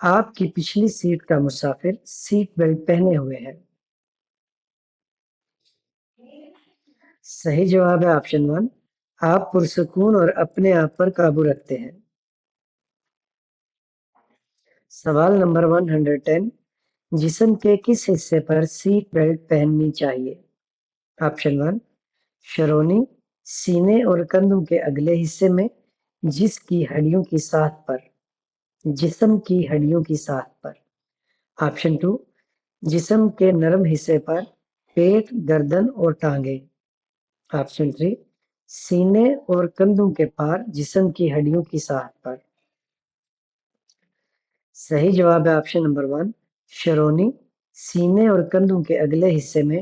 آپ کی پچھلی سیٹ کا مسافر سیٹ بیلٹ پہنے ہوئے ہے۔ صحیح جواب ہے آپشن 1، آپ پرسکون اور اپنے آپ پر قابو رکھتے ہیں۔ سوال نمبر 110، جسم کے کس حصے پر سیٹ بیلٹ پہننی چاہیے؟ آپشن 1، شرونی، سینے اور کندھوں کے اگلے حصے میں، جس کی ہڈیوں کی ساخت پر، جسم کی ہڈیوں کی ساخت پر۔ آپشن 2، جسم کے نرم حصے پر، پیٹ، گردن اور ٹانگیں۔ آپشن 3، سینے اور کندھوں کے پار، جسم کی ہڈیوں کی ساخت پر۔ صحیح جواب ہے آپشن نمبر 1، شرونی، سینے اور کندھوں کے اگلے حصے میں،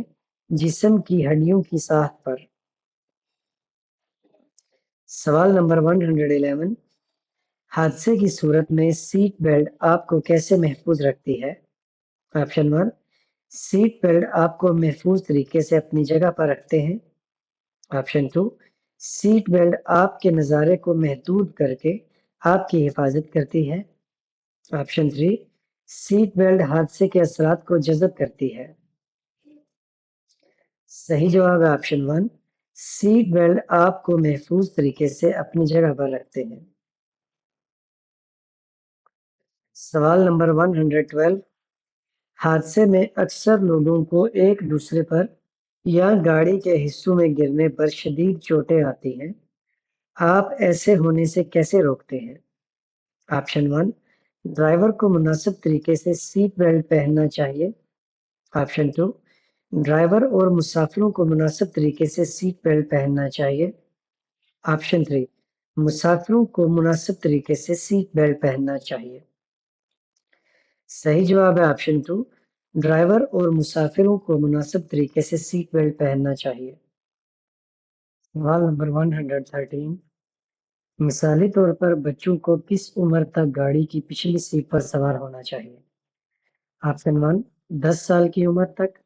جسم کی ہڈیوں کی ساخت پر۔ سوال نمبر 111، حادثے کی صورت میں سیٹ بیلٹ آپ کو کیسے محفوظ رکھتی ہے؟ آپشن 1، سیٹ بیلٹ آپ کو محفوظ طریقے سے اپنی جگہ پر رکھتے ہیں۔ آپشن 2، سیٹ بیلٹ آپ کے نظارے کو محدود کر کے آپ کی حفاظت کرتی ہے۔ آپشن 3، سیٹ بیلٹ حادثے کے اثرات کو جذب کرتی ہے۔ صحیح جواب ہے آپشن 1، سیٹ بیلٹ آپ کو محفوظ طریقے سے اپنی جگہ پر رکھتے ہیں۔ سوال نمبر 112، حادثے میں اکثر لوگوں کو ایک دوسرے پر یا گاڑی کے حصوں میں گرنے پر شدید چوٹیں آتی ہیں، آپ ایسے ہونے سے کیسے روکتے ہیں؟ آپشن 1، ڈرائیور کو مناسب طریقے سے سیٹ بیلٹ پہننا چاہیے۔ آپشن 2، ڈرائیور اور مسافروں کو مناسب طریقے سے سیٹ بیلٹ پہننا چاہیے۔ آپشن 3، مسافروں کو مناسب طریقے سے سیٹ بیلٹ پہننا چاہیے۔ صحیح جواب ہے آپشن 2، ڈرائیور اور مسافروں کو مناسب طریقے سے سیٹ بیلٹ پہننا چاہیے۔ سوال نمبر 113، مثالی طور پر بچوں کو کس عمر تک گاڑی کی پچھلی سیٹ پر سوار ہونا چاہیے؟ آپشن 1، 10 سال کی عمر تک۔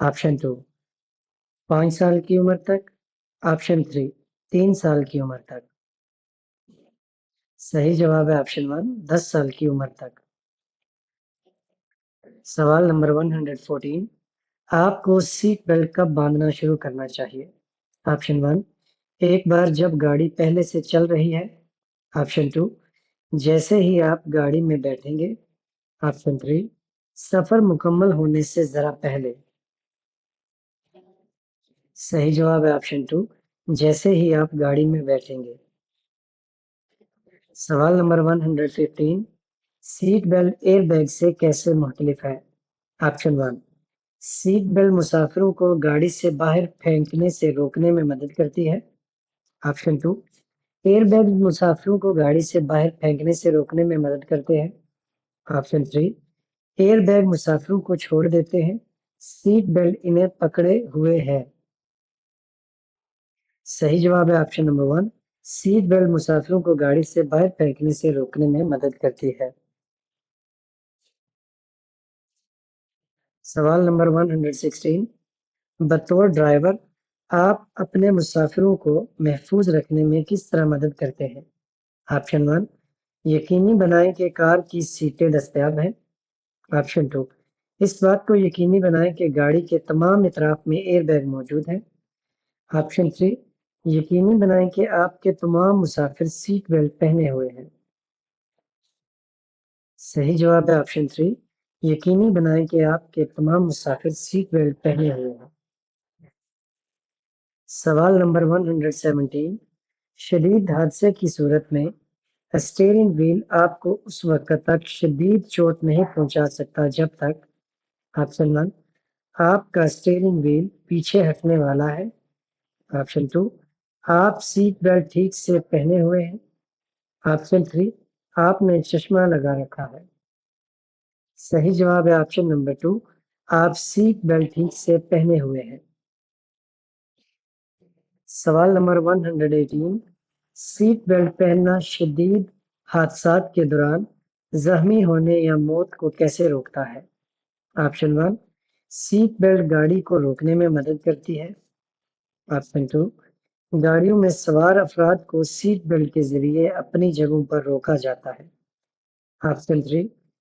آپشن 2، 5 سال کی عمر تک۔ آپشن 3، 3 سال کی عمر تک۔ صحیح جواب ہے آپشن 1، 10 سال کی عمر تک۔ سوال نمبر 114، آپ کو سیٹ بیلٹ کب باندھنا شروع کرنا چاہیے؟ آپشن 1، ایک بار جب گاڑی پہلے سے چل رہی ہے۔ آپشن 2، جیسے ہی آپ گاڑی میں بیٹھیں گے۔ آپشن 3، سفر مکمل ہونے سے ذرا پہلے۔ صحیح جواب ہے آپشن 2، جیسے ہی آپ گاڑی میں بیٹھیں گے۔ سوال نمبر 115، سیٹ بیلٹ ایئر بیگ سے کیسے مختلف ہے؟ آپشن 1، سیٹ بیلٹ مسافروں کو گاڑی سے باہر پھینکنے سے روکنے میں مدد کرتی ہے۔ آپشن 2، ایئر بیگ مسافروں کو گاڑی سے باہر پھینکنے سے روکنے میں مدد کرتے ہیں۔ آپشن 3، ایئر بیگ مسافروں کو چھوڑ دیتے ہیں، سیٹ بیلٹ انہیں پکڑے ہوئے ہے۔ صحیح جواب ہے آپشن نمبر 1، سیٹ بیلٹ مسافروں کو گاڑی سے باہر پھینکنے سے روکنے میں مدد کرتی ہے۔ سوال نمبر 116، بطور ڈرائیور آپ اپنے مسافروں کو محفوظ رکھنے میں کس طرح مدد کرتے ہیں؟ آپشن 1، یقینی بنائیں کہ کار کی سیٹیں دستیاب ہیں۔ آپشن 2، اس بات کو یقینی بنائیں کہ گاڑی کے تمام اطراف میں ایئر بیگ موجود ہیں۔ آپشن 3، یقینی بنائیں کہ آپ کے تمام مسافر سیٹ بیلٹ پہنے ہوئے ہیں۔ صحیح جواب ہے آپشن 3، یقینی بنائیں کہ آپ کے تمام مسافر سیٹ بیلٹ پہنے ہوئے ہیں۔ سوال نمبر 117، شدید حادثے کی صورت میں اسٹیئرنگ وہیل آپ کو اس وقت تک شدید چوٹ نہیں پہنچا سکتا جب تک۔ آپشن 1، آپ کا اسٹیئرنگ وہیل پیچھے ہٹنے والا ہے۔ آپشن 2، آپ سیٹ بیلٹ ٹھیک سے پہنے ہوئے ہیں۔ آپشن 3، آپ نے چشمہ لگا رکھا ہے۔ صحیح جواب ہے آپشن نمبر 2، آپ سیٹ بیلٹ ٹھیک سے پہنے ہوئے ہیں۔ سوال نمبر 118، سیٹ بیلٹ پہننا شدید حادثات کے دوران زخمی ہونے یا موت کو کیسے روکتا ہے؟ آپشن 1، سیٹ بیلٹ گاڑی کو روکنے میں مدد کرتی ہے۔ آپشن 2، گاڑیوں میں سوار افراد کو سیٹ بیلٹ کے ذریعے اپنی جگہوں پر روکا جاتا ہے۔ آپشن 3،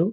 2,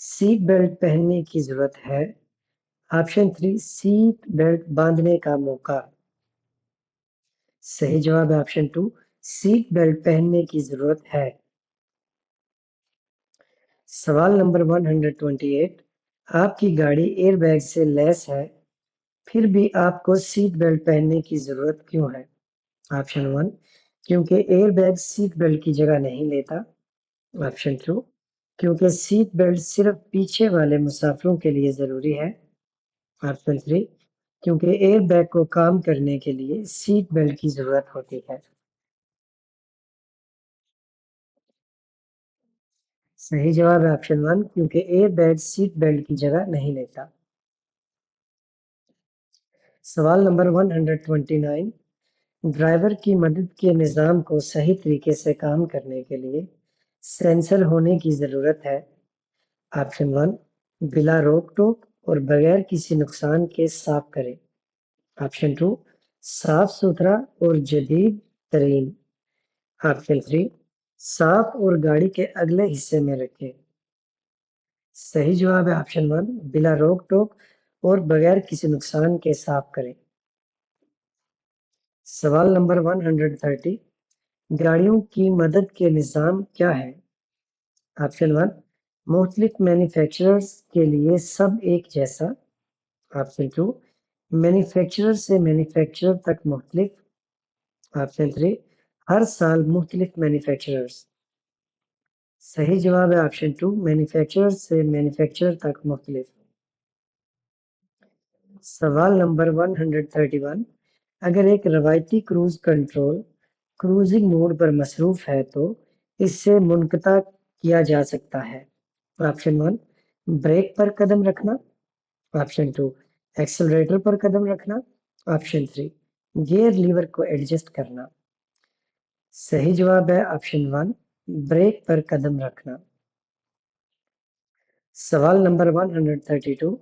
سیٹ بیلٹ پہننے کی ضرورت ہے. آپشن 3 سیٹ بیلٹ باندھنے کا موقع. صحیح جواب ہے آپشن 2 سیٹ بیلٹ پہننے کی ضرورت ہے. سوال نمبر 128. آپ کی گاڑی ایئر بیگ سے لیس ہے پھر بھی آپ کو سیٹ بیلٹ پہننے کی ضرورت کیوں ہے؟ آپشن 1 کیونکہ ایئر بیگ سیٹ بیلٹ کی جگہ نہیں لیتا. آپشن 2 کیونکہ سیٹ بیلٹ صرف پیچھے والے مسافروں کے لیے ضروری ہے. آپشن 3 کیونکہ ایئر بیگ کو کام کرنے کے لیے سیٹ بیلٹ کی ضرورت ہوتی ہے. صحیح جواب ہے آپشن 1 کیونکہ ایئر بیگ سیٹ بیلٹ کی جگہ نہیں لیتا. سوال نمبر 129. ڈرائیور کی مدد کے نظام کو صحیح طریقے سے کام کرنے کے لیے سینسر ہونے کی ضرورت ہے. آپشن 1 بلا روک ٹوک اور بغیر کسی نقصان کے صاف کرے. آپشن 2 صاف ستھرا اور جدید ترین. آپشن 3 صاف اور گاڑی کے اگلے حصے میں رکھے. صحیح جواب ہے آپشن 1 بلا روک ٹوک اور بغیر کسی نقصان کے صاف کرے. سوال نمبر 130. گاڑیوں کی مدد کے نظام کیا ہے؟ آپشن 1 مختلف مینوفیکچررز کے لیے سب ایک جیسا. آپشن 2 مینوفیکچرر سے مینوفیکچرر تک مختلف. آپشن 3 ہر سال مختلف مینوفیکچررز. صحیح جواب ہے آپشن 2 مینوفیکچرر سے مینوفیکچرر تک مختلف. سوال نمبر 131. اگر ایک روایتی کروز کنٹرول کروزنگ موڈ پر مصروف ہے تو اس سے منقطع کیا جا سکتا ہے. آپشن 1 بریک پر قدم رکھنا. آپشن 2 ایکسلریٹر پر قدم رکھنا. آپشن 3 گیئر لیور کو ایڈجسٹ کرنا. صحیح جواب ہے آپشن 1 بریک پر قدم رکھنا. سوال نمبر 132.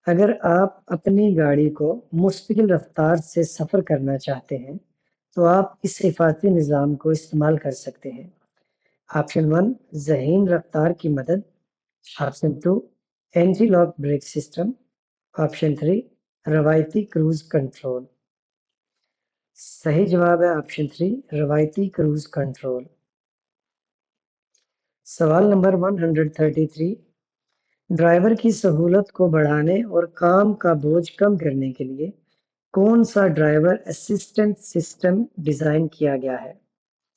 اگر آپ اپنی گاڑی کو مستقل رفتار سے سفر کرنا چاہتے ہیں تو آپ اس حفاظتی نظام کو استعمال کر سکتے ہیں. آپشن 1 ذہین رفتار کی مدد. Option 2 anti lock brake system. Option 3 روایتی کروز کنٹرول. صحیح جواب ہے آپشن 3 روایتی کروز کنٹرول. سوال نمبر 133. ڈرائیور کی سہولت کو بڑھانے اور کام کا بوجھ کم کرنے کے لیے کون سا ڈرائیور اسسٹنٹ سسٹم ڈیزائن کیا گیا ہے؟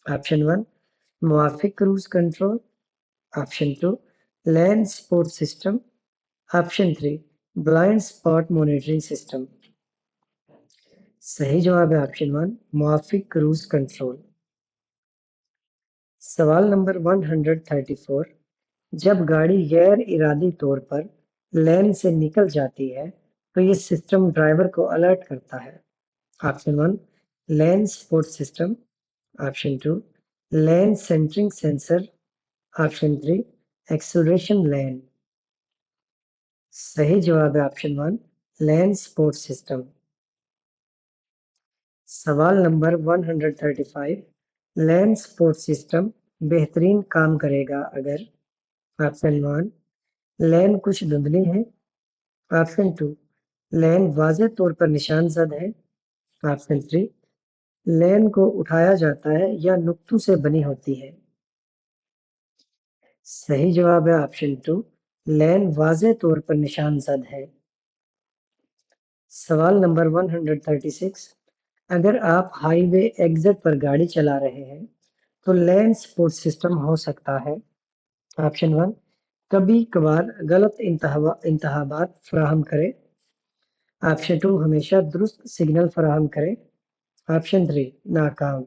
آپشن 1 موافق cruise control. Option 2 lane support system. Option 3 blind spot monitoring system. صحیح جواب ہے آپشن 1 موافق کروز کنٹرول. سوال نمبر 134. جب گاڑی غیر ارادی طور پر لین سے نکل جاتی ہے تو یہ سسٹم ڈرائیور کو الرٹ کرتا ہے. Option 1 lane support system. Option 2 لین سینٹرنگ سینسر. آپشن 3 ایکسلریشن لین. صحیح جواب ہے آپشن 1 لین سپورٹ سسٹم. سوال نمبر 135. لین سپورٹ سسٹم بہترین کام کرے گا اگر. آپشن 1 لین کچھ دھندلی ہے. آپشن 2 لین واضح طور پر نشان زد ہے. آپشن 3 لین کو اٹھایا جاتا ہے یا نقطوں سے بنی ہوتی ہے. صحیح جواب ہے آپشن 2 لین واضح طور پر نشان زد ہے. سوال نمبر 136. اگر آپ ہائی وے ایگزٹ پر گاڑی چلا رہے ہیں تو لین سپورٹ سسٹم ہو سکتا ہے. آپشن 1 کبھی کبھار غلط انتخابات فراہم کرے. آپشن 2 ہمیشہ درست سگنل فراہم کرے. آپشن 3 ناکام.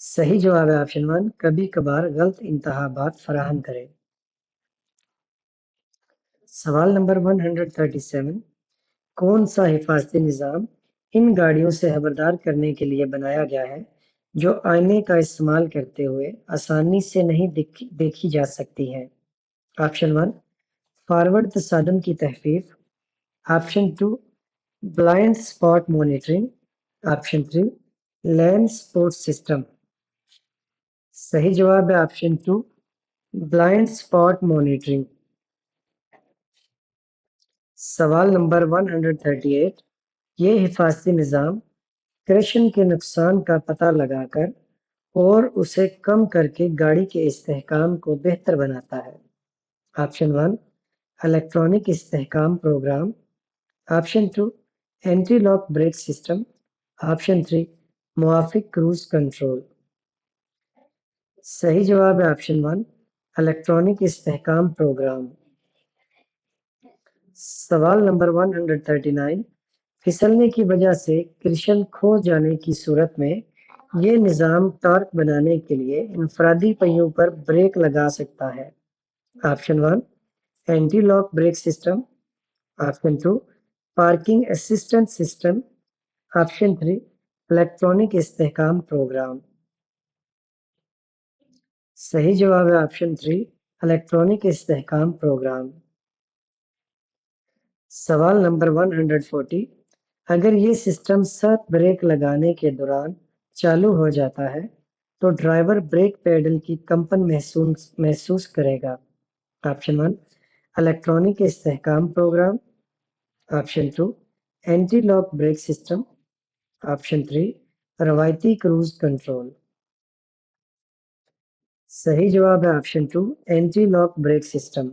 صحیح جواب ہے آپشن 1 کبھی کبھار غلط انتخابات فراہم کرے. سوال نمبر 137. کون سا حفاظتی نظام ان گاڑیوں سے خبردار کرنے کے لیے بنایا گیا ہے جو آئینے کا استعمال کرتے ہوئے آسانی سے نہیں دیکھی جا سکتی ہیں؟ آپشن 1 فارورڈ تصادم کی تخفیف. Option 2 blind spot monitoring. Option 3 لین سپورٹ سسٹم. صحیح جواب ہے آپشن 2 بلائنڈ اسپاٹ مانیٹرنگ۔ سوال نمبر 138، یہ حفاظتی نظام کرشن کے نقصان کا پتہ لگا کر اور اسے کم کر کے گاڑی کے استحکام کو بہتر بناتا ہے۔ آپشن 1، الیکٹرانک استحکام programme. Option 2، anti lock brake system. Option 3، موافق کروز کنٹرول۔ صحیح جواب ہے آپشن 1، الیکٹرانک استحکام پروگرام۔ سوال نمبر 139، پھسلنے کی وجہ سے کرشن کھو جانے کی صورت میں یہ نظام ٹارک بنانے کے لیے انفرادی پہیوں پر بریک لگا سکتا ہے۔ Option 1، anti lock brake system. Option 2، parking assistant system. Option 3، electronic استحکام پروگرام۔ صحیح جواب ہے آپشن 3، الیکٹرانک استحکام پروگرام۔ سوال نمبر 140، اگر یہ سسٹم سخت بریک لگانے کے دوران چالو ہو جاتا ہے تو ڈرائیور بریک پیڈل کی کمپن محسوس کرے گا۔ آپشن 1، الیکٹرانک استحکام programme. Option 2، anti lock brake system. Option 3، روایتی کروز کنٹرول۔ صحیح جواب ہے option 2، anti lock brake system.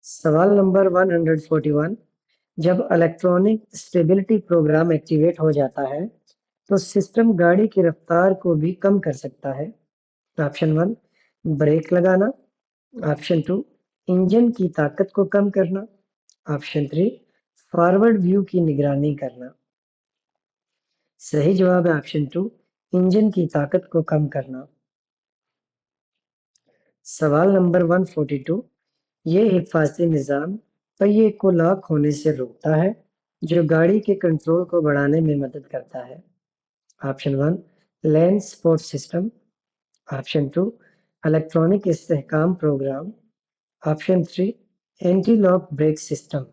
سوال نمبر 141، جب الیکٹرانک اسٹیبلٹی پروگرام ایکٹیویٹ ہو جاتا ہے تو سسٹم گاڑی کی رفتار کو بھی کم کر سکتا ہے۔ آپشن 1، بریک لگانا۔ آپشن 2، انجن کی طاقت کو کم کرنا۔ آپشن 3، فارورڈ ویو کی نگرانی کرنا۔ صحیح جواب ہے آپشن 2، انجن کی طاقت کو کم کرنا۔ سوال نمبر 142، یہ حفاظتی نظام پہیے کو لاک ہونے سے روکتا ہے جو گاڑی کے کنٹرول کو بڑھانے میں مدد کرتا ہے۔ Option 1، lane support system. Option 2، electronic استحکام programme. Option 3، anti lock brake system.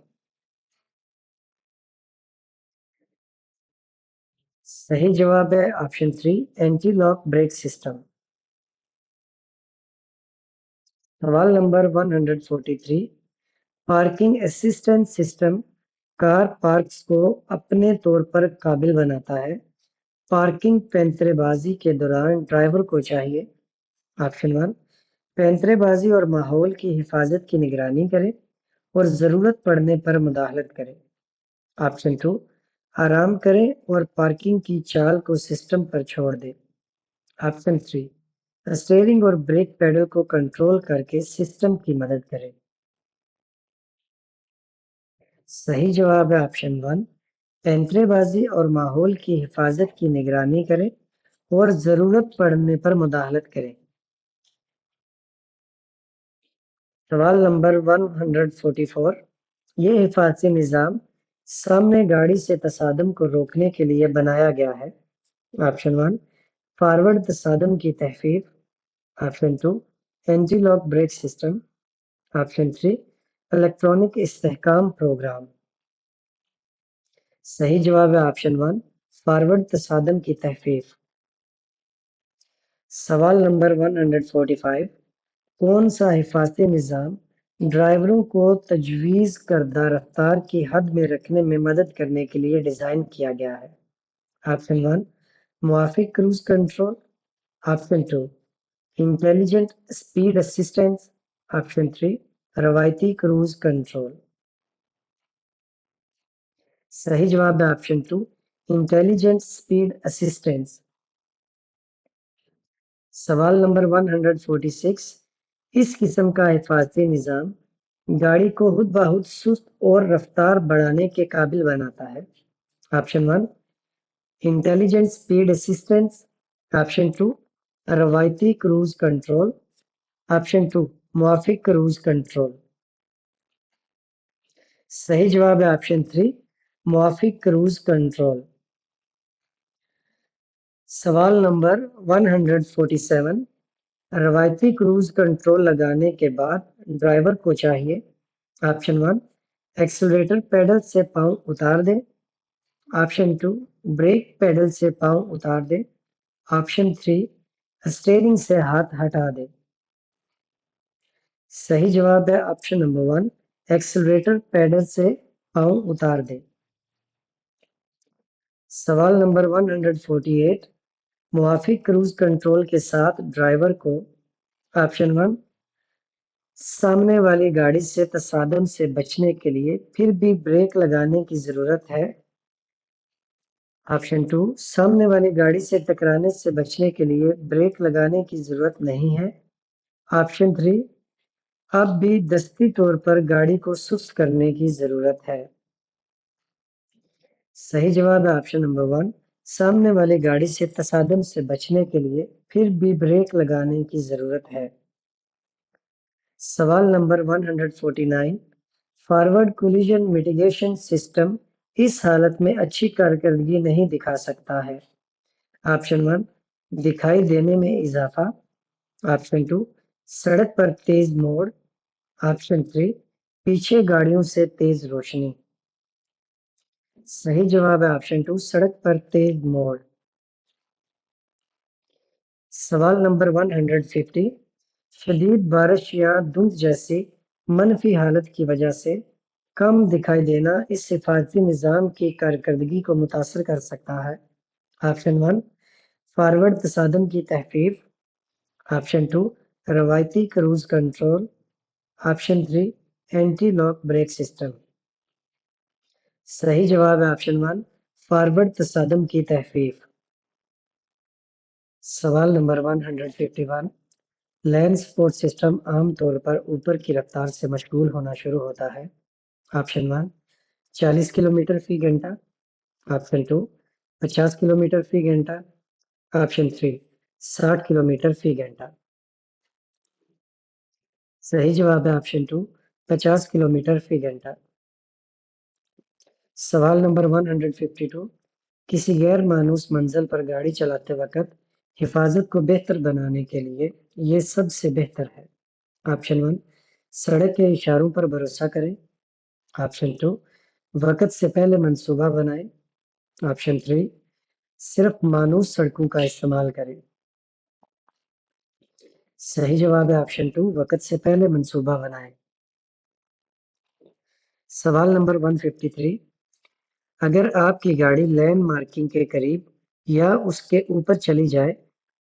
صحیح جواب ہے option 3، anti lock brake system. سوال نمبر 143، parking assistant system car parks کو اپنے طور پر قابل بناتا ہے۔ پارکنگ پینترے بازی کے دوران ڈرائیور کو چاہیے۔ آپشن 1، پینترے بازی اور ماحول کی حفاظت کی نگرانی کرے اور ضرورت پڑنے پر مداخلت کرے۔ آپشن 2، آرام کرے اور پارکنگ کی چال کو سسٹم پر چھوڑ دے۔ آپشن 3، اسٹیئرنگ اور بریک پیڈل کو کنٹرول کر کے سسٹم کی مدد کرے۔ صحیح جواب ہے آپشن 1، پینترے بازی اور ماحول کی حفاظت کی نگرانی کرے اور ضرورت پڑنے پر مداخلت کرے۔ سوال نمبر 144، یہ حفاظتی نظام سامنے گاڑی سے تصادم کو روکنے کے لیے بنایا گیا ہے۔ آپشن 1، فارورڈ تصادم کی تخفیف۔ Option 2، anti lock brake system. Option 3، electronic استحکام پروگرام۔ صحیح جواب ہے آپشن 1، فارورڈ تصادم کی تخفیف۔ سوال نمبر 145، کون سا حفاظتی نظام ڈرائیوروں کو تجویز کردہ رفتار کی حد میں رکھنے میں مدد کرنے کے لیے ڈیزائن کیا گیا ہے؟ آپشن 1، موافق cruise control. Option 2، intelligent speed assistance. Option 3، روایتی کروز کنٹرول۔ صحیح جواب ہے آپشن 2، انٹیلیجنٹ اسپیڈ اسسٹنس۔ سوال نمبر 146، اس قسم کا حفاظتی نظام گاڑی کو خود بخود سست اور رفتار بڑھانے کے قابل بناتا ہے۔ Option 1، intelligent speed assistance. Option 2، روایتی کروز کنٹرول۔ آپشن 2، موافق کروز کنٹرول۔ صحیح جواب ہے آپشن 3، موافق کروز کنٹرول۔ سوال نمبر 147، روایتی کروز کنٹرول لگانے کے بعد ڈرائیور کو چاہیے۔ آپشن 1، ایکسلریٹر پیڈل سے پاؤں اتار دے۔ آپشن 2، بریک پیڈل سے پاؤں اتار دے۔ آپشن 3، اسٹیئرنگ سے ہاتھ ہٹا دے۔ صحیح جواب ہے آپشن نمبر 1، ایکسلریٹر پیڈل سے پاؤں اتار دے۔ سوال نمبر 148، موافق کروز کنٹرول کے ساتھ ڈرائیور کو آپشن 1، سامنے والی گاڑی سے تصادم سے بچنے کے لیے پھر بھی بریک لگانے کی ضرورت ہے۔ آپشن 2، سامنے والی گاڑی سے ٹکرانے سے بچنے کے لیے بریک لگانے کی ضرورت نہیں ہے۔ آپشن 3، اب بھی دستی طور پر گاڑی کو سست کرنے کی ضرورت ہے۔ صحیح جواب ہے آپشن نمبر 1، سامنے والی گاڑی سے تصادم سے بچنے کے لیے پھر بھی بریک لگانے کی ضرورت ہے۔ سوال نمبر 149، فارورڈ کولیجن میٹیگیشن سسٹم اس حالت میں اچھی کارکردگی نہیں دکھا سکتا ہے۔ آپشن 1، دکھائی دینے میں اضافہ۔ آپشن 2، سڑک پر تیز موڑ۔ آپشن 3، پیچھے گاڑیوں سے تیز روشنی۔ صحیح جواب ہے آپشن 2، سڑک پر تیز موڑ۔ سوال نمبر 150، شدید بارش یا دھند جیسی منفی حالت کی وجہ سے کم دکھائی دینا اس حفاظتی نظام کی کارکردگی کو متاثر کر سکتا ہے۔ آپشن 1، فارورڈ تصادم کی تخفیف۔ آپشن 2، روایتی cruise control. Option 3، anti lock brake system. صحیح جواب ہے آپشن 1، فارورڈ تصادم کی تخفیف۔ سوال نمبر 151، لین سپورٹ سسٹم عام طور پر اوپر کی رفتار سے مشغول ہونا شروع ہوتا ہے۔ آپشن 1، 40 کلومیٹر فی گھنٹہ۔ آپشن 2، 50 کلومیٹر فی گھنٹہ۔ آپشن 3، 60 کلومیٹر فی گھنٹہ۔ صحیح جواب ہے آپشن 2، 50 کلومیٹر فی گھنٹہ۔ سوال نمبر 152، کسی غیر مانوس منزل پر گاڑی چلاتے وقت حفاظت کو بہتر بنانے کے لیے یہ سب سے بہتر ہے۔ آپشن 1، سڑک کے اشاروں پر بھروسہ کریں۔ آپشن 2، وقت سے پہلے منصوبہ بنائیں۔ آپشن 3، صرف مانوس سڑکوں کا استعمال کریں۔ صحیح جواب ہے آپشن 2، وقت سے پہلے منصوبہ بنائیں۔ سوال نمبر 153، اگر آپ کی گاڑی لین مارکنگ کے قریب یا اس کے اوپر چلی جائے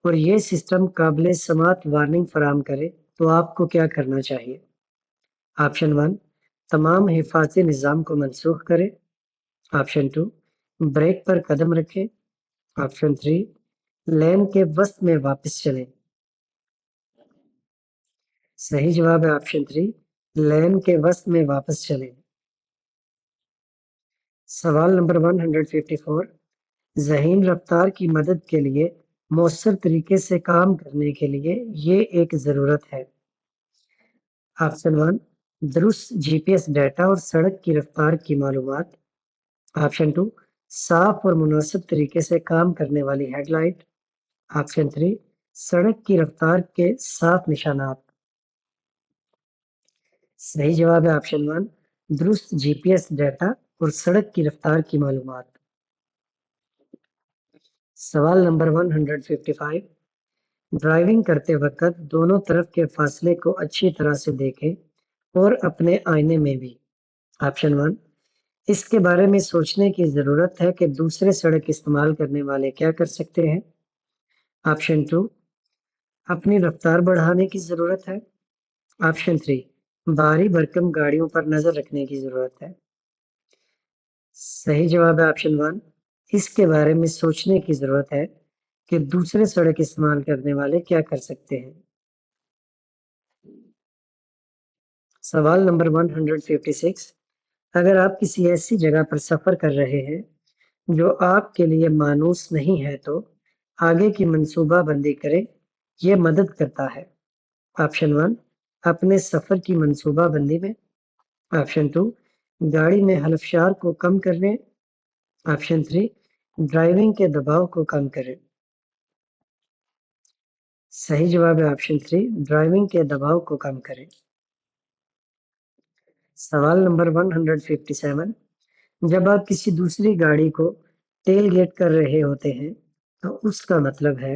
اور یہ سسٹم قابل سماعت وارننگ فراہم کرے تو آپ کو کیا کرنا چاہیے؟ آپشن 1، تمام حفاظتی نظام کو منسوخ کریں۔ آپشن 2، بریک پر قدم رکھیں۔ آپشن 3، لین کے وسط میں واپس چلیں۔ صحیح جواب ہے آپشن 3، لین کے وسط میں واپس چلیں۔ سوال نمبر 154، ذہین رفتار کی مدد کے لیے مؤثر طریقے سے کام کرنے کے لیے یہ ایک ضرورت ہے۔ آپشن 1، درست جی پی ایس ڈیٹا اور سڑک کی رفتار کی معلومات۔ آپشن 2، صاف اور مناسب طریقے سے کام کرنے والی ہیڈ لائٹ۔ آپشن 3، سڑک کی رفتار کے صاف نشانات۔ صحیح جواب ہے آپشن 1، درست جی پی ایس ڈیٹا اور سڑک کی رفتار کی معلومات۔ سوال نمبر 155، ڈرائیونگ کرتے وقت دونوں طرف کے فاصلے کو اچھی طرح سے دیکھیں اور اپنے آئینے میں بھی۔ آپشن 1، اس کے بارے میں سوچنے کی ضرورت ہے کہ دوسرے سڑک استعمال کرنے والے کیا کر سکتے ہیں۔ آپشن 2، اپنی رفتار بڑھانے کی ضرورت ہے۔ آپشن 3، بھاری بھرکم گاڑیوں پر نظر رکھنے کی ضرورت ہے۔ صحیح جواب ہے آپشن 1، اس کے بارے میں سوچنے کی ضرورت ہے کہ دوسرے سڑک استعمال کرنے والے کیا کر سکتے ہیں۔ سوال نمبر 156، اگر آپ کسی ایسی جگہ پر سفر کر رہے ہیں جو آپ کے لیے مانوس نہیں ہے تو آگے کی منصوبہ بندی کریں، یہ مدد کرتا ہے۔ آپشن 1، اپنے سفر کی منصوبہ بندی میں۔ آپشن 2، گاڑی میں حلفشار کو کم کرنے۔ آپشن 3، ڈرائیونگ کے دباؤ کو کم کریں۔ صحیح جواب ہے آپشن 3، ڈرائیونگ کے دباؤ کو کم کریں۔ سوال نمبر 157، جب آپ کسی دوسری گاڑی کو ٹیل گیٹ کر رہے ہوتے ہیں تو اس کا مطلب ہے۔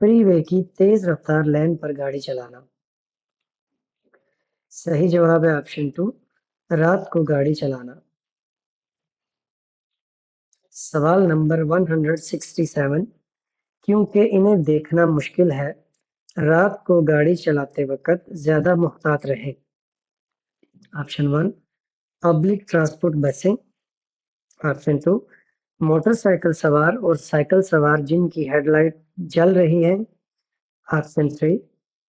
فری وے کی تیز رفتار لین پر گاڑی چلانا۔ صحیح جواب ہے آپشن 2، رات کو گاڑی چلانا۔ سوال نمبر 167، کیونکہ انہیں دیکھنا مشکل ہے، رات کو گاڑی چلاتے وقت زیادہ محتاط رہیں۔ آپشن 1، پبلک ٹرانسپورٹ بسیں۔ آپشن 2، موٹر سائیکل سوار اور سائیکل سوار جن کی ہیڈ لائٹ جل رہی ہے۔ آپشن 3،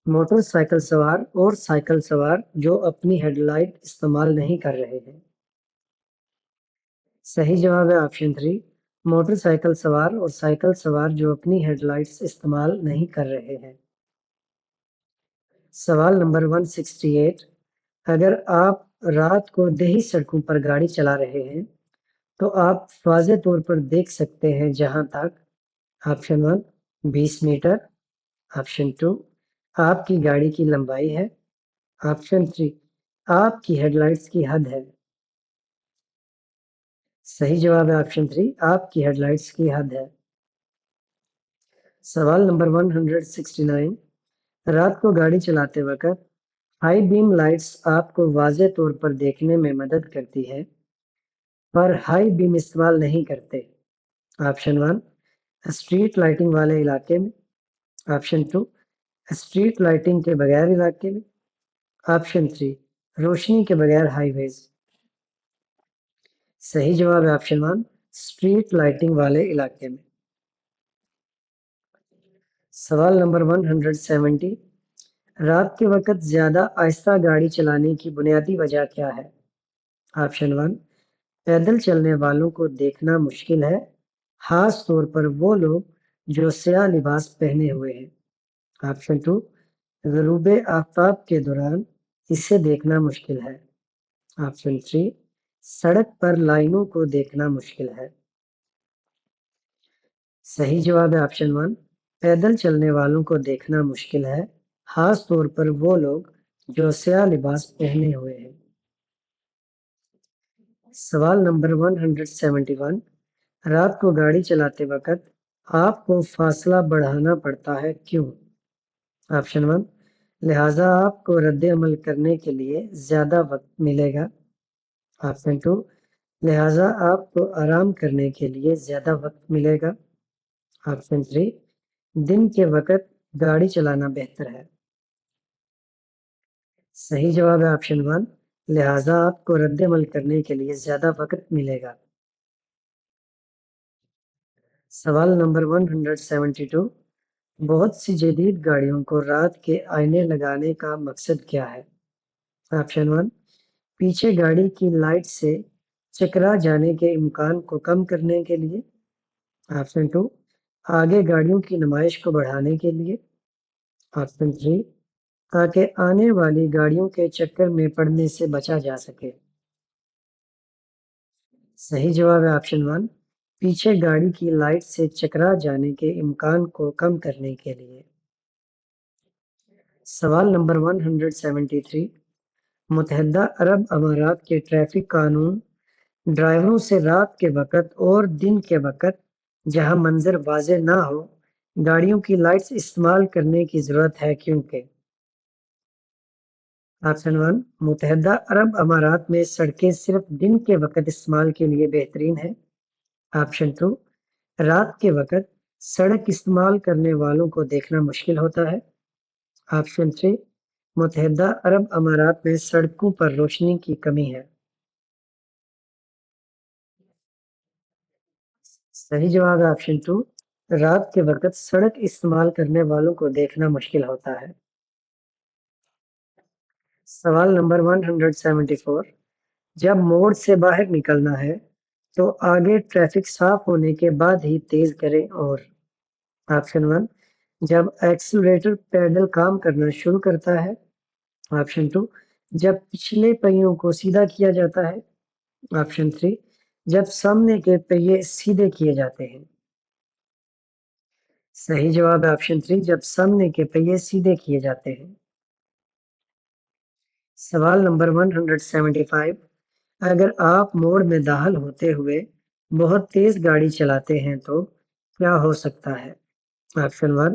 موٹر سائیکل سوار اور سائیکل سوار جو اپنی ہیڈ لائٹ استعمال نہیں کر رہے ہیں۔ صحیح جواب ہے آپشن 3، موٹر سائیکل سوار اور سائیکل سوار جو اپنی ہیڈ لائٹس استعمال نہیں کر رہے ہیں۔ سوال نمبر 168، اگر آپ رات کو دیہی سڑکوں پر گاڑی چلا رہے ہیں تو آپ واضح طور پر دیکھ سکتے ہیں جہاں تک۔ Option 1، 20 metre. آپشن 2، آپ کی گاڑی کی لمبائی ہے۔ آپشن 3، آپ کی ہیڈ لائٹس کی حد ہے۔ صحیح جواب ہے آپشن 3، آپ کی ہیڈ لائٹس کی حد ہے۔ سوال نمبر 169، رات کو گاڑی چلاتے وقت ہائی بیم لائٹس آپ کو واضح طور پر دیکھنے میں مدد کرتی ہے، پر ہائی بیم استعمال نہیں کرتے۔ آپشن 1، اسٹریٹ لائٹنگ والے علاقے میں۔ آپشن 2، اسٹریٹ لائٹنگ کے بغیر علاقے میں۔ آپشن 3، روشنی کے بغیر ہائی ویز۔ صحیح جواب ہے آپشن 1، اسٹریٹ لائٹنگ والے علاقے میں۔ سوال نمبر 170، رات کے وقت زیادہ آہستہ گاڑی چلانے کی بنیادی وجہ کیا ہے؟ آپشن 1، پیدل چلنے والوں کو دیکھنا مشکل ہے، خاص طور پر وہ لوگ جو سیاہ لباس پہنے ہوئے ہیں۔ آپشن 2، غروب آفتاب کے دوران اسے دیکھنا مشکل ہے۔ آپشن 3، سڑک پر لائنوں کو دیکھنا مشکل ہے۔ صحیح جواب ہے آپشن 1، پیدل چلنے والوں کو دیکھنا مشکل ہے، خاص طور پر وہ لوگ جو سیاہ لباس پہنے ہوئے ہیں۔ سوال نمبر 171، رات کو گاڑی چلاتے وقت آپ کو فاصلہ بڑھانا پڑتا ہے، کیوں؟ آپشن 1، لہذا آپ کو رد عمل کرنے کے لیے زیادہ وقت ملے گا۔ آپشن 2، لہذا آپ کو آرام کرنے کے لیے زیادہ وقت ملے گا۔ آپشن 3، دن کے وقت گاڑی چلانا بہتر ہے۔ صحیح جواب ہے آپشن 1، لہذا آپ کو رد عمل کرنے کے لیے زیادہ وقت ملے گا۔ سوال نمبر 172، بہت سی جدید گاڑیوں کو رات کے آئینے لگانے کا مقصد کیا ہے؟ آپشن 1، پیچھے گاڑی کی لائٹ سے چکرا جانے کے امکان کو کم کرنے کے لیے۔ آپشن 2، آگے گاڑیوں کی نمائش کو بڑھانے کے لیے۔ آپشن 3، تاکہ آنے والی گاڑیوں کے چکر میں پڑنے سے بچا جا سکے۔ صحیح جواب ہے آپشن 1، پیچھے گاڑی کی لائٹ سے چکرا جانے کے امکان کو کم کرنے کے لیے۔ سوال نمبر 173، متحدہ عرب امارات کے ٹریفک قانون ڈرائیوروں سے رات کے وقت اور دن کے وقت جہاں منظر واضح نہ ہو گاڑیوں کی لائٹس استعمال کرنے کی ضرورت ہے، کیونکہ۔ آپشن 1، متحدہ عرب امارات میں سڑکیں صرف دن کے وقت استعمال کے لیے بہترین ہیں۔ آپشن 2، رات کے وقت سڑک استعمال کرنے والوں کو دیکھنا مشکل ہوتا ہے۔ آپشن 3، متحدہ عرب امارات میں سڑکوں پر روشنی کی کمی ہے۔ صحیح جواب ہے آپشن 2، رات کے وقت سڑک استعمال کرنے والوں کو دیکھنا مشکل ہوتا ہے۔ سوال نمبر 174، جب موڑ سے باہر نکلنا ہے تو آگے ٹریفک صاف ہونے کے بعد ہی تیز کریں، اور۔ آپشن 1، جب ایکسلریٹر پیڈل کام کرنا شروع کرتا ہے۔ آپشن 2، جب پچھلے پہیوں کو سیدھا کیا جاتا ہے۔ آپشن 3، جب سامنے کے پہیے سیدھے کیے جاتے ہیں۔ صحیح جواب ہے آپشن 3، جب سامنے کے پہیے سیدھے کیے جاتے ہیں۔ سوال نمبر 175، اگر آپ موڑ میں داخل ہوتے ہوئے بہت تیز گاڑی چلاتے ہیں تو کیا ہو سکتا ہے؟ آپشن 1،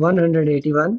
181,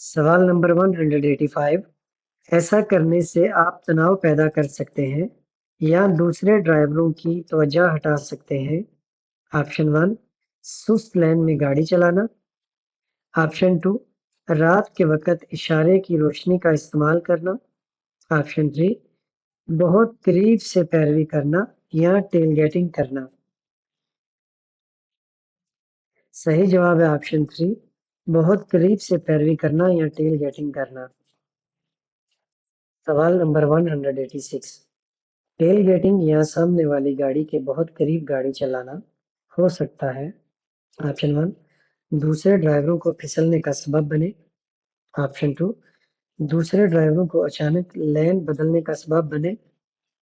سوال نمبر 185، ایسا کرنے سے آپ تناؤ پیدا کر سکتے ہیں یا دوسرے ڈرائیوروں کی توجہ ہٹا سکتے ہیں؟ آپشن 1، سست لین میں گاڑی چلانا۔ آپشن 2، رات کے وقت اشارے کی روشنی کا استعمال کرنا۔ آپشن 3، بہت قریب سے پیروی کرنا یا ٹیل گیٹنگ کرنا۔ صحیح جواب ہے آپشن 3، بہت قریب سے پیروی کرنا یا ٹیل گیٹنگ کرنا۔ سوال نمبر 186، ٹیل گیٹنگ یا سامنے والی گاڑی کے بہت قریب گاڑی چلانا ہو سکتا ہے۔ آپشن 1، دوسرے ڈرائیوروں کو پھسلنے کا سبب بنے۔ آپشن 2، دوسرے ڈرائیوروں کو اچانک لین بدلنے کا سبب بنے۔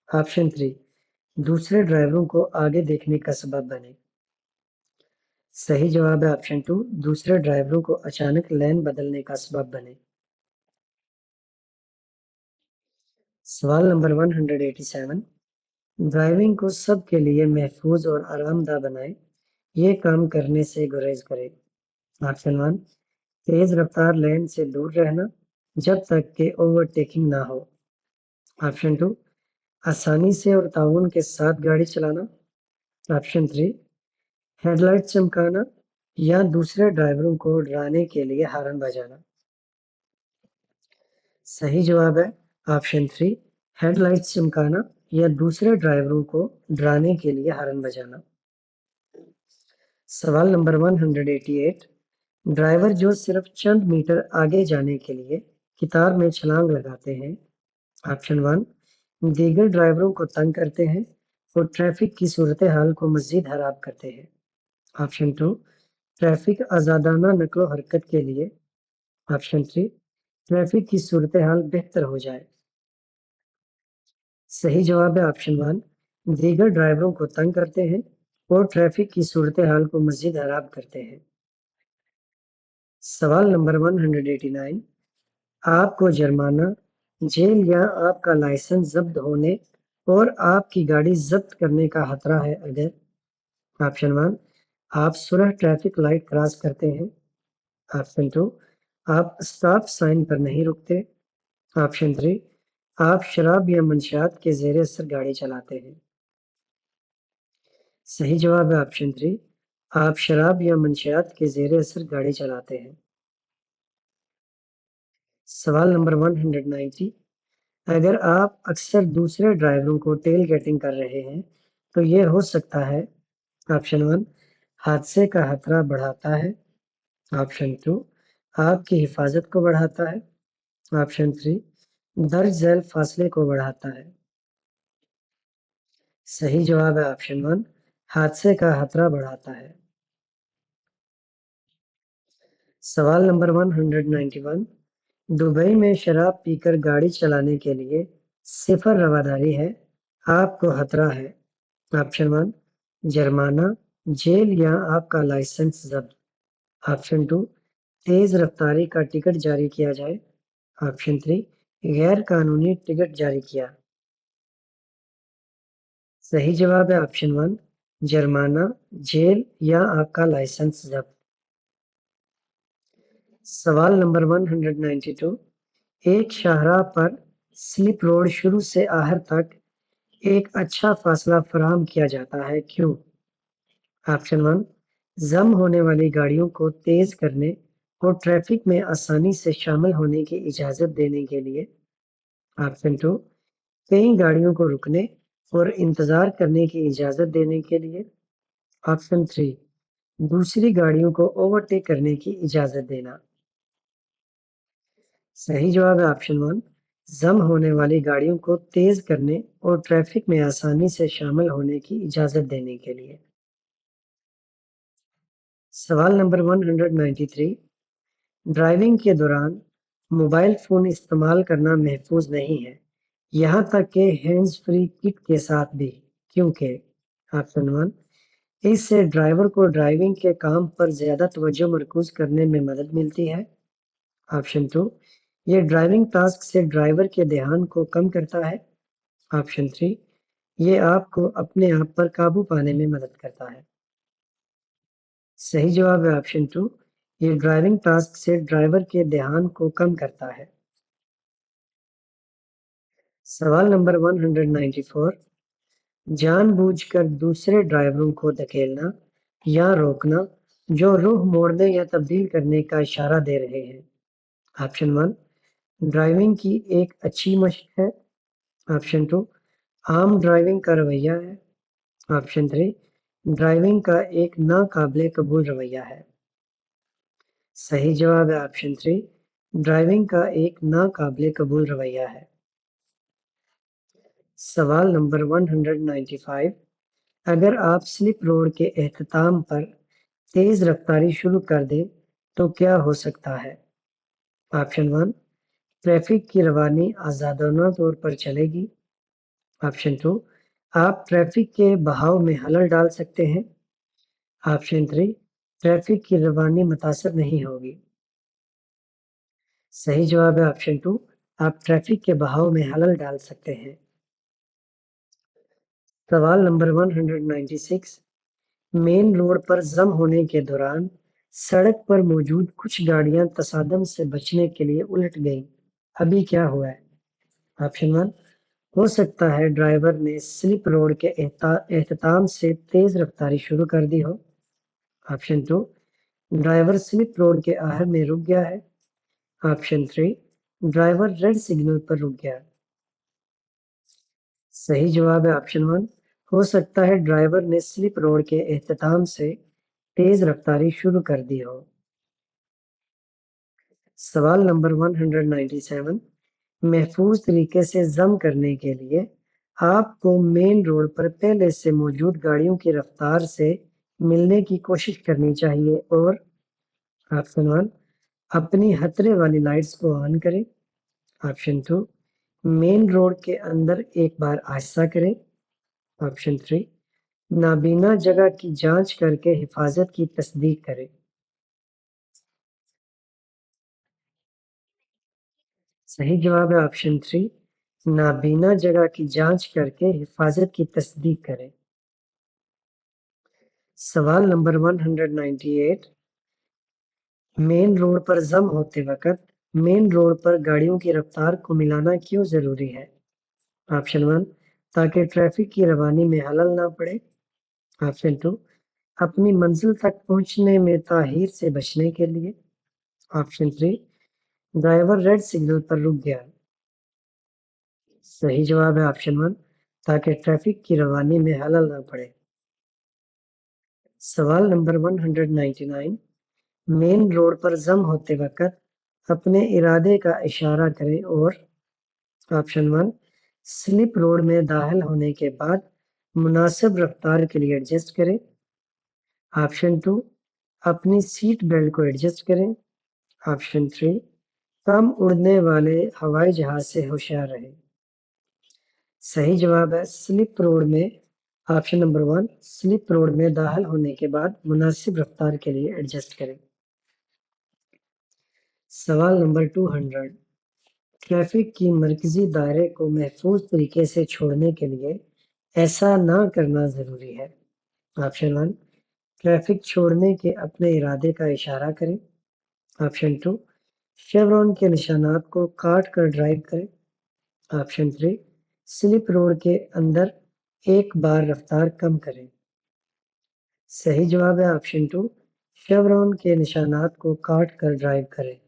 آپشن 3، دوسرے ڈرائیوروں کو آگے دیکھنے کا سبب بنے۔ صحیح جواب ہے آپشن 2، دوسرے ڈرائیوروں کو اچانک لین بدلنے کا سبب بنے۔ سوال نمبر 187، ڈرائیونگ کو سب کے لیے محفوظ اور آرام دہ بنائیں، یہ کام کرنے سے گریز کریں۔ آپشن 1، تیز رفتار لین سے دور رہنا جب تک کہ اوور ٹیکنگ نہ ہو۔ آپشن 2، آسانی سے اور تعاون کے ساتھ گاڑی چلانا۔ آپشن 3، ہیڈ لائٹ چمکانا یا دوسرے ڈرائیوروں کو ڈرانے کے لیے ہارن بجانا۔ صحیح جواب ہے آپشن 3، ہیڈ لائٹ چمکانا یا دوسرے ڈرائیوروں کو ڈرانے کے لیے ہارن بجانا۔ سوال نمبر 188، ڈرائیور جو صرف چند میٹر آگے جانے کے لیے قطار میں چھلانگ لگاتے ہیں۔ آپشن 1، دیگر ڈرائیوروں کو تنگ کرتے ہیں اور ٹریفک کی صورتحال کو مزید خراب کرتے ہیں۔ آپشن 2، ٹریفک آزادانہ نقل و حرکت کے لیے۔ آپشن 3، ٹریفک کی صورتحال بہتر ہو جائے۔ صحیح جواب ہے آپشن 1، دیگر ڈرائیوروں کو تنگ کرتے ہیں اور ٹریفک کی صورتحال کو مزید خراب کرتے ہیں۔ سوال نمبر 189، آپ کو جرمانہ، جیل یا آپ کا لائسنس ضبط ہونے اور آپ کی گاڑی ضبط کرنے کا خطرہ ہے اگر۔ آپشن 1، آپ سرخ ٹریفک لائٹ کراس کرتے ہیں۔ آپشن 2، آپ اسٹاپ سائن پر نہیں رکتے۔ آپشن 3، آپ شراب یا منشیات کے زیر اثر گاڑی چلاتے ہیں۔ صحیح جواب ہے آپشن 3، آپ شراب یا منشیات کے زیر اثر گاڑی چلاتے ہیں۔ سوال نمبر 190، اگر آپ اکثر دوسرے ڈرائیوروں کو ٹیل گیٹنگ کر رہے ہیں تو یہ ہو سکتا ہے۔ آپشن 1، حادثے کا خطرہ بڑھاتا ہے۔ آپشن 2، آپ کی حفاظت کو بڑھاتا ہے۔ آپشن 3، درج ذیل فاصلے کو بڑھاتا ہے۔ صحیح جواب ہے آپشن 1، حادثے کا خطرہ بڑھاتا ہے۔ سوال نمبر 191، دبئی میں شراب پی کر گاڑی چلانے کے لیے صفر رواداری ہے، آپ کو خطرہ ہے۔ آپشن 1، جرمانہ، جیل یا آپ کا لائسنس ضبط۔ آپشن 2، تیز رفتاری کا ٹکٹ جاری کیا جائے۔ آپشن 3، غیر قانونی ٹکٹ جاری کیا۔ صحیح جواب ہے آپشن 1، جرمانہ، جیل یا آپ کا لائسنس ضبط۔ سوال نمبر 192، ایک شاہراہ پر سلپ روڈ شروع سے آخر تک ایک اچھا فاصلہ فراہم کیا جاتا ہے، کیوں؟ آپشن 1، ضم ہونے والی گاڑیوں کو تیز کرنے اور ٹریفک میں آسانی سے شامل ہونے کی اجازت دینے کے لیے۔ آپشن 2، کئی گاڑیوں کو رکنے اور انتظار کرنے کی اجازت دینے کے لیے۔ آپشن 3، دوسری گاڑیوں کو اوورٹیک کرنے کی اجازت دینا۔ صحیح جواب ہے آپشن 1، ضم ہونے والی گاڑیوں کو تیز کرنے اور ٹریفک میں آسانی سے شامل ہونے کی اجازت دینے کے لیے۔ سوال نمبر 193، ڈرائیونگ کے دوران موبائل فون استعمال کرنا محفوظ نہیں ہے، یہاں تک کہ ہینڈز فری کٹ کے ساتھ بھی، کیونکہ۔ آپشن 1، اس سے ڈرائیور کو ڈرائیونگ کے کام پر زیادہ توجہ مرکوز کرنے میں مدد ملتی ہے۔ آپشن 2، یہ ڈرائیونگ ٹاسک سے ڈرائیور کے دھیان کو کم کرتا ہے۔ آپشن 3، یہ آپ کو اپنے آپ پر قابو پانے میں مدد کرتا ہے۔ صحیح جواب ہے آپشن 2، یہ ڈرائیونگ ٹاسک سے ڈرائیور کے دھیان کو کم کرتا ہے۔ سوال نمبر 194، جان بوجھ کر دوسرے ڈرائیوروں کو دھکیلنا یا روکنا جو رخ موڑنے یا تبدیل کرنے کا اشارہ دے رہے ہیں۔ آپشن 1، ڈرائیونگ کی ایک اچھی مشق ہے۔ آپشن 2، عام ڈرائیونگ کا رویہ ہے۔ آپشن 3، ڈرائیونگ کا ایک ناقابل قبول رویہ ہے۔ صحیح جواب ہے آپشن 3، ڈرائیونگ کا ایک ناقابل قبول رویہ ہے۔ سوال نمبر 195، اگر آپ سلپ روڈ کے اختتام پر تیز رفتاری شروع کر دیں تو کیا ہو سکتا ہے؟ آپشن 1، ٹریفک کی روانی آزادانہ طور پر چلے گی۔ آپشن 2، آپ ٹریفک کے بہاؤ میں خلل ڈال سکتے ہیں۔ آپشن 3، ٹریفک کی روانی متاثر نہیں ہوگی۔ صحیح جواب ہے آپشن 2، آپ ٹریفک کے بہاؤ میں خلل ڈال سکتے ہیں۔ سوال نمبر 196، مین روڈ پر جم ہونے کے دوران سڑک پر موجود کچھ گاڑیاں تصادم سے بچنے کے لیے الٹ گئیں، ابھی کیا ہوا ہے؟ آپشن 1، ہو سکتا ہے ڈرائیور نے سلپ روڈ کے اختتام سے تیز رفتاری شروع کر دی ہو۔ آپشن 2، ڈرائیور سلپ روڈ کے آخر میں رک گیا ہے۔ آپشن 3، ڈرائیور ریڈ سگنل پر رک گیا۔ صحیح جواب ہے آپشن 1، ہو سکتا ہے ڈرائیور نے سلپ روڈ کے اختتام سے تیز رفتاری شروع کر دی ہو۔ سوال نمبر 197، محفوظ طریقے سے ضم کرنے کے لیے آپ کو مین روڈ پر پہلے سے موجود گاڑیوں کی رفتار سے ملنے کی کوشش کرنی چاہیے اور آپشن 1، اپنی خطرے والی لائٹس کو آن کریں۔ آپشن 2، مین روڈ کے اندر ایک بار آہستہ کریں۔ آپشن 3، نابینا جگہ کی جانچ کر کے حفاظت کی تصدیق کریں۔ صحیح جواب ہے آپشن 3، نابینا جگہ کی جانچ کر کے حفاظت کی تصدیق کریں۔ سوال نمبر 198، مین روڈ پر جم ہوتے وقت مین روڈ پر گاڑیوں کی رفتار کو ملانا کیوں ضروری ہے؟ آپشن 1، تاکہ ٹریفک کی روانی میں خلل نہ پڑے۔ آپشن 2، اپنی منزل تک پہنچنے میں تاخیر سے بچنے کے لیے۔ آپشن 3، ڈرائیور ریڈ سگنل پر رک گیا۔ صحیح جواب ہے آپشن 1، تاکہ ٹریفک کی روانی میں خلل نہ پڑے۔ سوال نمبر 199، مین روڈ پر جم ہوتے وقت اپنے ارادے کا اشارہ کریں اور آپشن 1، سلپ روڈ میں داخل ہونے کے بعد مناسب رفتار کے لیے ایڈجسٹ کریں۔ آپشن 2، اپنی سیٹ بیلٹ کو ایڈجسٹ کریں۔ آپشن 3، کم اڑنے والے ہوائی جہاز سے ہوشیار رہیں۔ صحیح جواب ہے سلپ روڈ میں آپشن نمبر 1، سلپ روڈ میں داخل ہونے کے بعد مناسب رفتار کے لیے ایڈجسٹ کریں۔ سوال نمبر 200، ٹریفک کی مرکزی دائرے کو محفوظ طریقے سے چھوڑنے کے لیے ایسا نہ کرنا ضروری ہے۔ آپشن 1، ٹریفک چھوڑنے کے اپنے ارادے کا اشارہ کریں۔ آپشن 2، شیورون کے نشانات کو کاٹ کر ڈرائیو کریں۔ آپشن 3، سلپ روڈ کے اندر ایک بار رفتار کم کریں۔ صحیح جواب ہے آپشن 2، شیورون کے نشانات کو کاٹ کر ڈرائیو کریں۔